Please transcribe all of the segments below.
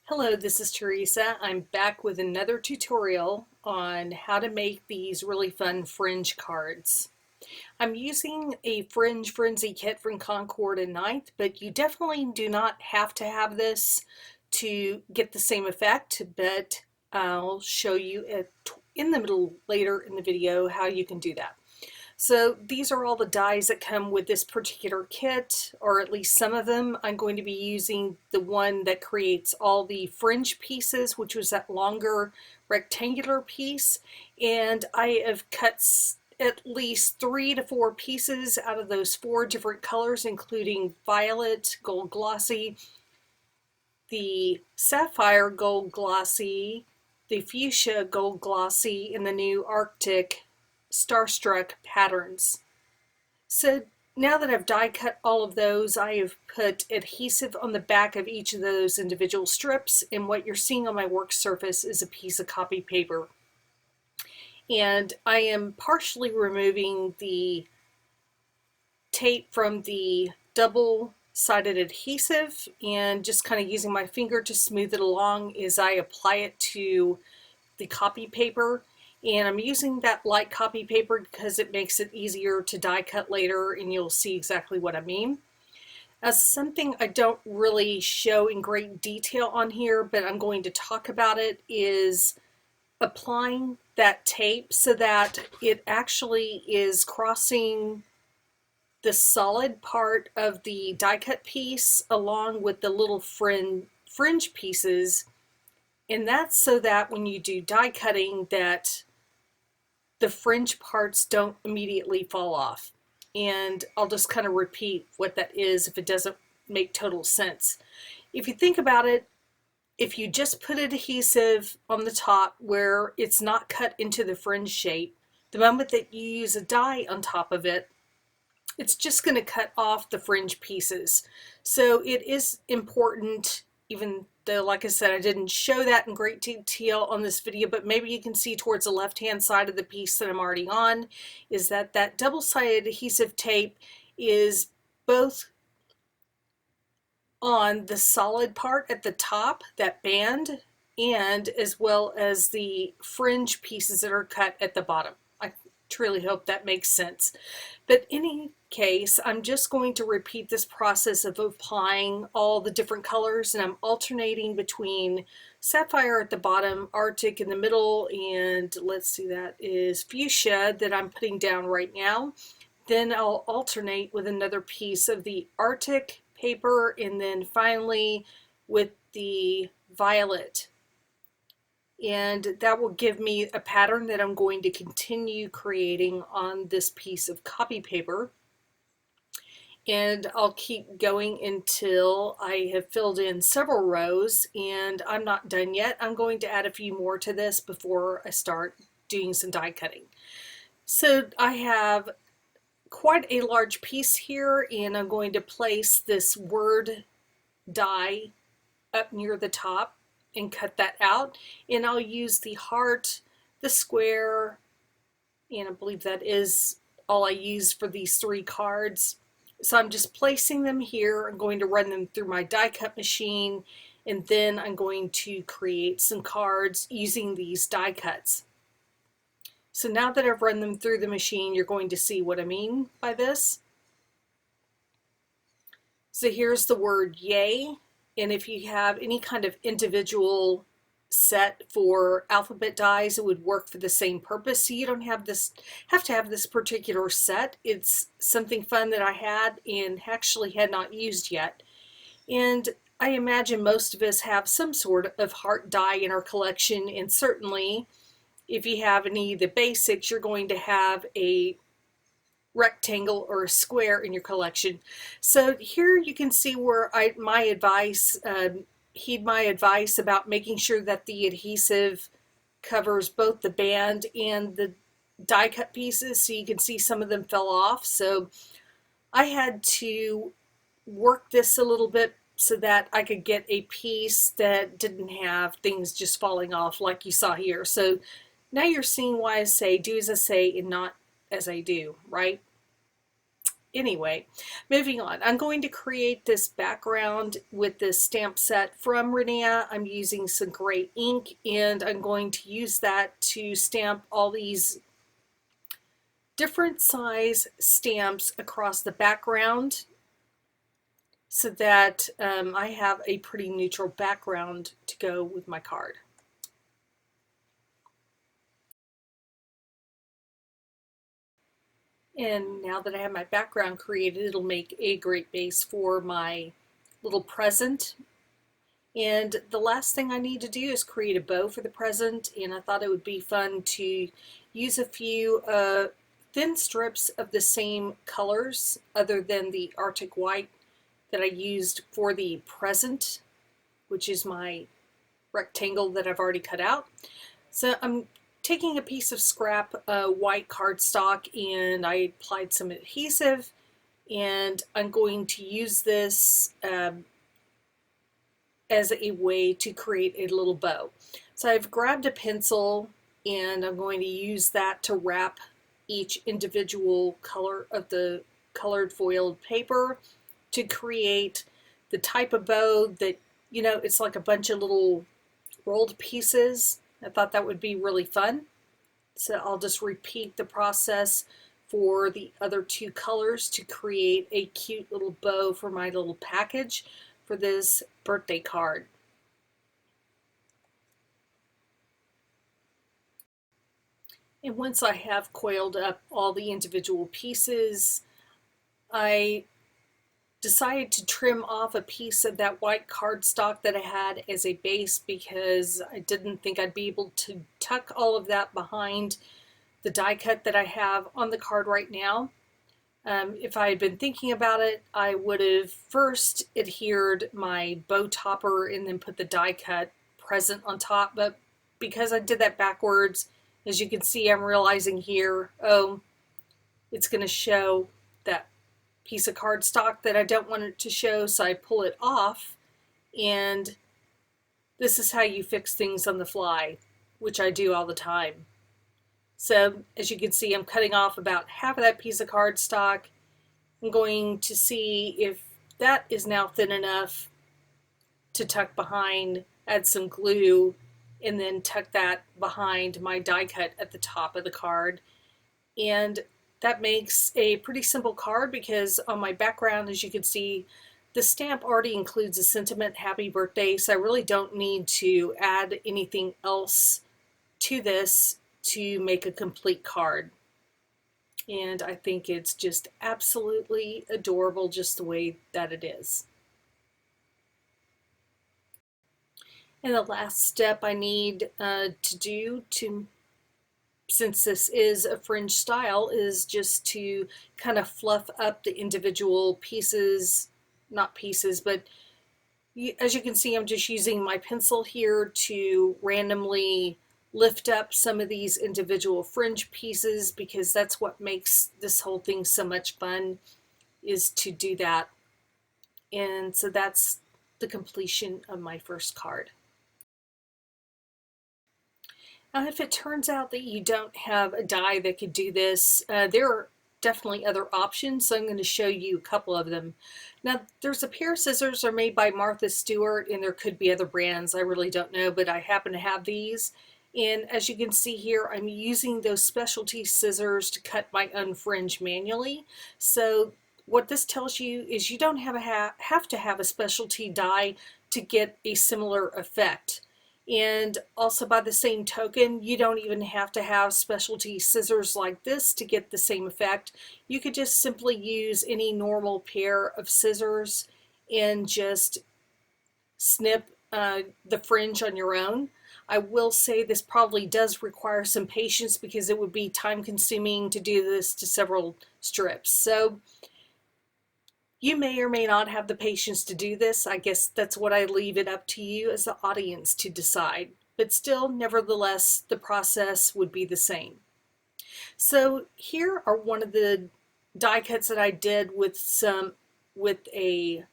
Hello, this is Teresa. I'm back with another tutorial on how to make these really fun fringe cards. I'm using a Fringe Frenzy kit from Concord and Ninth, but you definitely do not have to have this to get the same effect, but I'll show you in the middle later in the video how you can do that. So these are all the dies that come with this particular kit, or at least some of them. I'm going to be using the one that creates all the fringe pieces, which was that longer rectangular piece. And I have cut at least 3 to 4 pieces out of those 4 different colors, including violet, gold glossy, the sapphire gold glossy, the fuchsia gold glossy, and the new Arctic Starstruck patterns. So now that I've die cut all of those, I have put adhesive on the back of each of those individual strips, and what you're seeing on my work surface is a piece of copy paper. And I am partially removing the tape from the double-sided adhesive and just kind of using my finger to smooth it along as I apply it to the copy paper. And I'm using that light copy paper because it makes it easier to die cut later, and you'll see exactly what I mean. As something I don't really show in great detail on here, but I'm going to talk about it, is applying that tape so that it actually is crossing the solid part of the die cut piece along with the little fringe pieces. And that's so that when you do die cutting, that the fringe parts don't immediately fall off. And I'll just kind of repeat what that is if it doesn't make total sense. If you think about it, if you just put adhesive on the top where it's not cut into the fringe shape, the moment that you use a die on top of it, it's just going to cut off the fringe pieces. So it is important, even though, like I said, I didn't show that in great detail on this video, but maybe you can see towards the left-hand side of the piece that I'm already on, is that that double-sided adhesive tape is both on the solid part at the top, that band, and as well as the fringe pieces that are cut at the bottom. I truly hope that makes sense. But in any case, I'm just going to repeat this process of applying all the different colors, and I'm alternating between sapphire at the bottom, Arctic in the middle, and let's see, that is fuchsia that I'm putting down right now. Then I'll alternate with another piece of the Arctic paper, and then finally with the violet. And that will give me a pattern that I'm going to continue creating on this piece of copy paper. And I'll keep going until I have filled in several rows, and I'm not done yet. I'm going to add a few more to this before I start doing some die cutting. So I have quite a large piece here, and I'm going to place this word die up near the top and cut that out. And I'll use the heart, the square, and I believe that is all I use for these 3 cards. So I'm just placing them here. I'm going to run them through my die cut machine, and then I'm going to create some cards using these die cuts. So now that I've run them through the machine, you're going to see what I mean by this. So here's the word yay, and if you have any kind of individual set for alphabet dies, it would work for the same purpose. So you don't have to have this particular set. It's something fun that I had and actually had not used yet. And I imagine most of us have some sort of heart die in our collection, and certainly if you have any of the basics, you're going to have a rectangle or a square in your collection. So here you can see where my advice, heed my advice about making sure that the adhesive covers both the band and the die cut pieces. So you can see some of them fell off. So I had to work this a little bit so that I could get a piece that didn't have things just falling off like you saw here. So now you're seeing why I say do as I say and not as I do, right? Anyway, moving on. I'm going to create this background with this stamp set from Rinea. I'm using some gray ink, and I'm going to use that to stamp all these different size stamps across the background so that I have a pretty neutral background to go with my card. And now that I have my background created, it'll make a great base for my little present. And the last thing I need to do is create a bow for the present, and I thought it would be fun to use a few thin strips of the same colors other than the Arctic White that I used for the present, which is my rectangle that I've already cut out. So I'm taking a piece of scrap white cardstock, and I applied some adhesive, and I'm going to use this as a way to create a little bow. So I've grabbed a pencil, and I'm going to use that to wrap each individual color of the colored foiled paper to create the type of bow that, you know, it's like a bunch of little rolled pieces. I thought that would be really fun. So I'll just repeat the process for the other two colors to create a cute little bow for my little package for this birthday card. And once I have coiled up all the individual pieces, I decided to trim off a piece of that white cardstock that I had as a base because I didn't think I'd be able to tuck all of that behind the die cut that I have on the card right now. If I had been thinking about it, I would have first adhered my bow topper and then put the die cut present on top, but because I did that backwards, as you can see, I'm realizing here, oh, it's going to show that piece of cardstock that I don't want it to show, so I pull it off, and this is how you fix things on the fly, which I do all the time. So as you can see, I'm cutting off about half of that piece of cardstock. I'm going to see if that is now thin enough to tuck behind, add some glue, and then tuck that behind my die cut at the top of the card. And that makes a pretty simple card because on my background, as you can see, the stamp already includes a sentiment, happy birthday, so I really don't need to add anything else to this to make a complete card. And I think it's just absolutely adorable just the way that it is. And the last step I need to do to, since this is a fringe style, is just to kind of fluff up the individual pieces, not pieces, but as you can see, I'm just using my pencil here to randomly lift up some of these individual fringe pieces because that's what makes this whole thing so much fun, is to do that. And so that's the completion of my first card. Now, if it turns out that you don't have a die that could do this, there are definitely other options, so I'm going to show you a couple of them. Now, there's a pair of scissors that are made by Martha Stewart, and there could be other brands, I really don't know, but I happen to have these. And as you can see here, I'm using those specialty scissors to cut my unfringe manually. So what this tells you is you don't have to have a specialty die to get a similar effect. And also by the same token, you don't even have to have specialty scissors like this to get the same effect. You could just simply use any normal pair of scissors and just snip the fringe on your own. I will say this probably does require some patience because it would be time consuming to do this to several strips. So you may or may not have the patience to do this. I guess that's what I leave it up to you as the audience to decide. But still, nevertheless, the process would be the same. So here are one of the die cuts that I did with a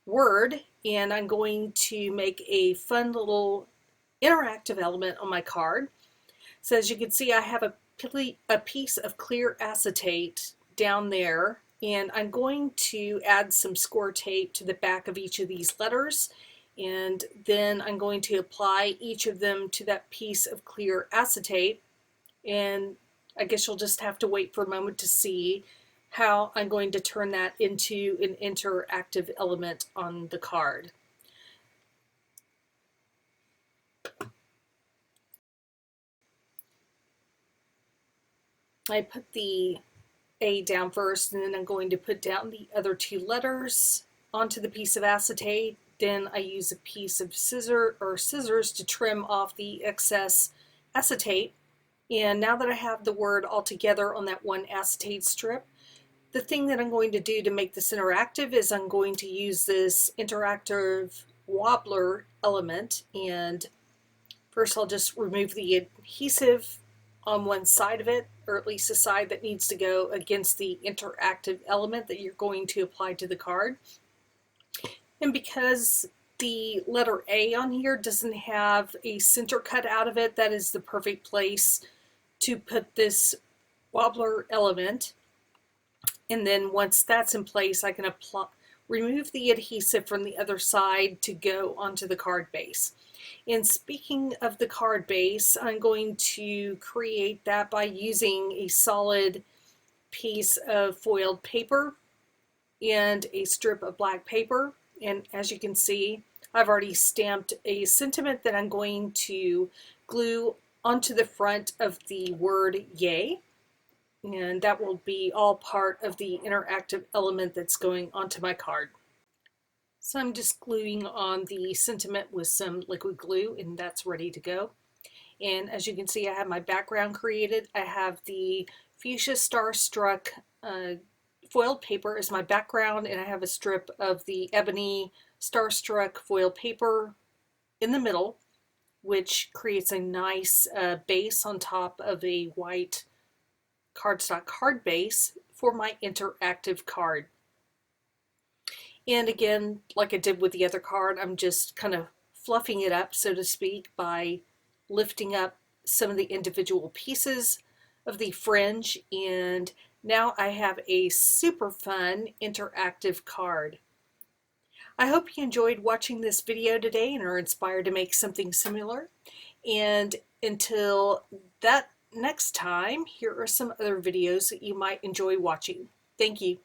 word, and I'm going to make a fun little interactive element on my card. So as you can see, I have a piece of clear acetate down there And I'm going to add some score tape to the back of each of these letters, and then I'm going to apply each of them to that piece of clear acetate, and I guess you'll just have to wait for a moment to see how I'm going to turn that into an interactive element on the card. I put the A down first, and then I'm going to put down the other two letters onto the piece of acetate. Then I use a piece of scissors to trim off the excess acetate. And now that I have the word all together on that one acetate strip, the thing that I'm going to do to make this interactive is I'm going to use this interactive wobbler element. And first I'll just remove the adhesive on one side of it, or at least the side that needs to go against the interactive element that you're going to apply to the card. And because the letter A on here doesn't have a center cut out of it, that is the perfect place to put this wobbler element. And then once that's in place, I can remove the adhesive from the other side to go onto the card base. And speaking of the card base, I'm going to create that by using a solid piece of foiled paper and a strip of black paper. And as you can see, I've already stamped a sentiment that I'm going to glue onto the front of the word yay. And that will be all part of the interactive element that's going onto my card. So I'm just gluing on the sentiment with some liquid glue, and that's ready to go. And as you can see, I have my background created. I have the fuchsia starstruck foiled paper as my background, and I have a strip of the ebony starstruck foiled paper in the middle, which creates a nice base on top of a white cardstock card base for my interactive card. And again, like I did with the other card, I'm just kind of fluffing it up, so to speak, by lifting up some of the individual pieces of the fringe. And now I have a super fun interactive card. I hope you enjoyed watching this video today and are inspired to make something similar. And until that next time, here are some other videos that you might enjoy watching. Thank you.